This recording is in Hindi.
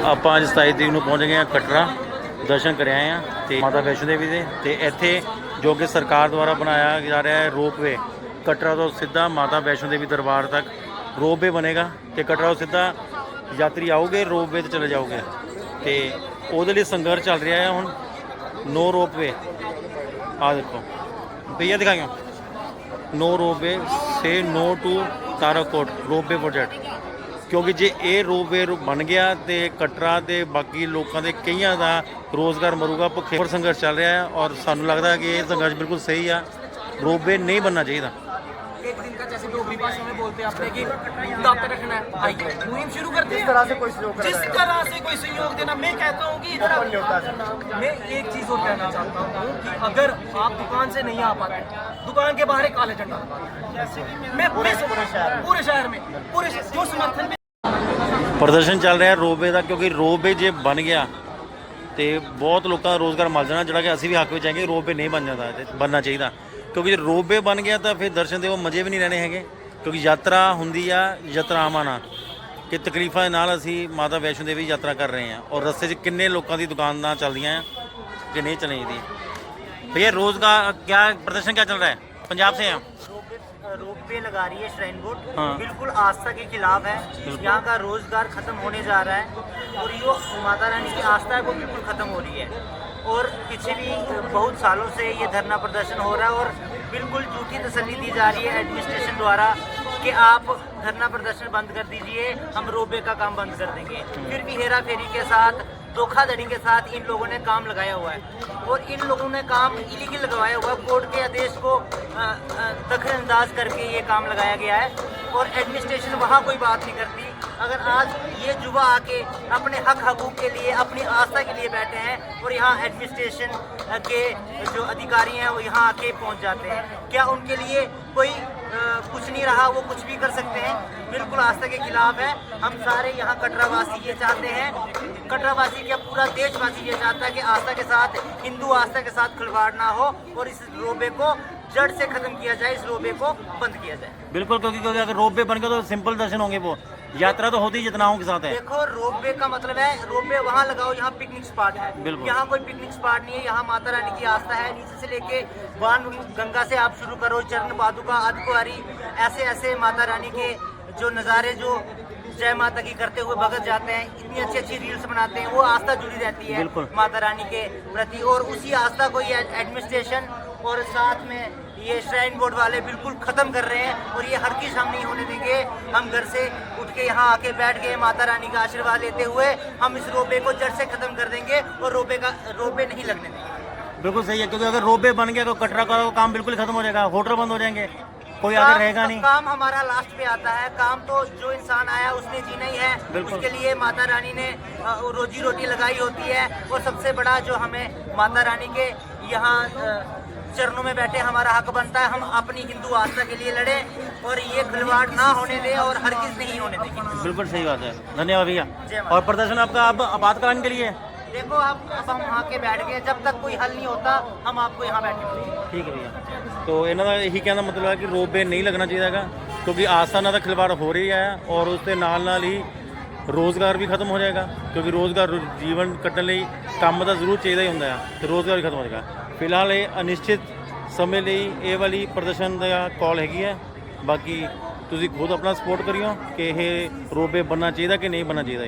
ਆਪਾਂ ਅੱਜ 27 ਤਰੀਕ ਨੂੰ ਪਹੁੰਚ ਗਏ ਹਾਂ ਕਟਰਾ, ਦਰਸ਼ਨ ਕਰ ਆਏ ਹਾਂ ਤੇ ਮਾਤਾ ਵੈਸ਼ਨੋ ਦੇवी ਦੇ। ਤੇ ਇੱਥੇ ਜੋ ਕਿ ਸਰਕਾਰ ਦੁਆਰਾ ਬਣਾਇਆ ਜਾ ਰਿਹਾ ਹੈ ਰੋਪਵੇ, ਕਟਰਾ ਤੋਂ ਸਿੱਧਾ ਮਾਤਾ ਵੈਸ਼ਨੋ ਦੇवी ਦਰਬਾਰ ਤੱਕ ਰੋਪਵੇ ਬਣੇਗਾ ਤੇ ਕਟਰਾ ਤੋਂ ਸਿੱਧਾ ਯਾਤਰੀ ਆਓਗੇ ਰੋਪਵੇ ਤੇ ਚਲੇ ਜਾਓਗੇ। ਤੇ ਉਹਦੇ ਲਈ ਸੰਘਰਸ਼ ਚੱਲ ਰਿਹਾ ਹੈ ਹੁਣ। नो रोपवे, आ देखो भैया दिखाएंगे, नो रोपवे से no to Tarakot ropeway project, क्योंकि जे ये रोपवे बन गया तो कटरा के बाकी लोगों के कई का रोज़गार मरूगा। भुखे पर संघर्ष चल रहा है और सानू लगता है कि ये संघर्ष बिल्कुल सही है। रोपवे नहीं बनना चाहिए। एक दिन का जैसे डोगरी भाषा में बोलते हैं अपने कि दांत रखना है, आइए मुहिम शुरू करते हैं। जिस तरह से कोई सहयोग देना। मैं कहता हूँ कि मैं एक चीज़ और कहना चाहता हूँ कि अगर आप दुकान से नहीं आ पाते, दुकान के बाहर एक काले झंडा लगा। मैं पूरे शहर में पूरे जो समर्थन में प्रदर्शन चल रहा है रोपवे का, क्योंकि रोपवे जे बन गया तो बहुत लोगों का रोज़गार मिल जाना, जोड़ा कि असी भी हक में चाहेंगे रोपवे नहीं बन जाता, बनना चाहिए। क्योंकि जो रोपवे बन गया तो फिर दर्शन के वो मज़े भी नहीं रहने हैं। क्योंकि यात्रा होंगी आ यात्रावां नाल कि तकलीफां दे नाल असी माता वैष्णो देवी यात्रा कर रहे हैं और रस्ते च किन्ने लोगों की दुकानां चलदियां हैं कि नहीं चलनी चाहिए। भैया रोज़गार क्या प्रदर्शन क्या चल रहा है? पंजाब से हैं, रोपवे लगा रही है श्राइन बोर्ड। हाँ। बिल्कुल आस्था के खिलाफ है। यहाँ का रोजगार खत्म होने जा रहा है और यो माता रानी की आस्था है वो बिल्कुल खत्म हो रही है। और पिछली बहुत सालों से ये धरना प्रदर्शन हो रहा है और बिल्कुल झूठी तसल्ली दी जा रही है एडमिनिस्ट्रेशन द्वारा कि आप धरना प्रदर्शन बंद कर दीजिए, हम रोपवे का काम बंद कर देंगे। फिर भी हेरा फेरी के साथ, धोखाधड़ी के साथ इन लोगों ने काम लगाया हुआ है और इन लोगों ने काम इलीगल लगवाया हुआ है। कोर्ट के आदेश को दखलअंदाज करके ये काम लगाया गया है और एडमिनिस्ट्रेशन वहाँ कोई बात नहीं करती। अगर आज ये युवा आके अपने हक हकूक के लिए, अपनी आस्था के लिए बैठे हैं और यहाँ एडमिनिस्ट्रेशन के जो अधिकारी हैं वो यहाँ आके पहुँच जाते हैं, क्या उनके लिए कोई कुछ नहीं रहा? वो कुछ भी कर सकते हैं। बिल्कुल आस्था के खिलाफ है। हम सारे यहाँ कटरावासी ये चाहते हैं, कटरावासी क्या पूरा देशवासी ये चाहता है कि आस्था के साथ, हिंदू आस्था के साथ खिलवाड़ ना हो और इस रोपवे को जड़ से खत्म किया जाए, इस रोपवे को बंद किया जाए। बिल्कुल, क्योंकि अगर रोपवे बन गया तो सिंपल दर्शन होंगे, वो यात्रा तो होती जितनाओं के साथ है। देखो रोपवे का मतलब है रोपवे वहाँ लगाओ, यहाँ पिकनिक स्पॉट है। यहाँ कोई पिकनिक स्पॉट नहीं है। यहाँ माता रानी की आस्था है। नीचे से लेके बाण गंगा से आप शुरू करो, चरण पादुका, अर्धकुंवारी, ऐसे ऐसे माता रानी के जो नज़ारे जो जय माता की करते हुए भगत जाते हैं, इतनी अच्छी अच्छी रील्स बनाते हैं, वो आस्था जुड़ी रहती है माता रानी के प्रति। और उसी आस्था को ये एडमिनिस्ट्रेशन और साथ में ये श्राइन बोर्ड वाले बिल्कुल ख़त्म कर रहे हैं और ये हर की हम नहीं होने देंगे। हम घर से उठ के यहाँ आके बैठ गए, माता रानी का आशीर्वाद लेते हुए हम इस रोपवे को जड़ से ख़त्म कर देंगे और रोपवे नहीं लगने देंगे। बिल्कुल सही है, क्योंकि अगर रोपवे बन गया तो कटरा का काम बिल्कुल खत्म हो जाएगा, होटल बंद हो जाएंगे, कोई आगे रहेगा नहीं। काम हमारा लास्ट पे आता है। काम तो जो इंसान आया उसने जीना ही है, उसके लिए माता रानी ने रोजी रोटी लगाई होती है। और सबसे बड़ा जो हमें माता रानी के यहाँ चरणों में बैठे हमारा हक बनता है, हम अपनी हिंदू आस्था के लिए लड़े और ये खिलवाड़ ना होने दे और हरगिज नहीं होने देंगे। बिल्कुल सही बात है, धन्यवाद भैया। और प्रदर्शन आपका अब आपातकालीन के लिए देखो अब हम वहाँ के बैठ गए, जब तक कोई हल नहीं होता हम आपको यहाँ बैठे। ठीक है भैया। तो इन्हों का यही कहना मतलब है कि रोपवे नहीं लगना चाहिए, क्योंकि आस्था नाल खिलवाड़ हो रही है और उसके नाल ही रोज़गार भी खत्म हो जाएगा। क्योंकि रोज़गार जीवन कट्टण लई काम तो जरूर चाहिए ही होंदा है, तो रोज़गार भी खत्म हो जाएगा। फिलहाल ये अनिश्चित समय ਲਈ ਇਹ ਵਾਲੀ ਪ੍ਰਦਰਸ਼ਨ ਦਾ ਕਾਲ ਹੈਗੀ ਹੈ। ਬਾਕੀ ਤੁਸੀਂ ਖੁਦ ਆਪਣਾ ਸਪੋਰਟ ਕਰਿਓ ਕਿ ਇਹ ਰੋਪਵੇ ਬਣਨਾ ਚਾਹੀਦਾ ਕਿ ਨਹੀਂ ਬਣਨਾ ਚਾਹੀਦਾ।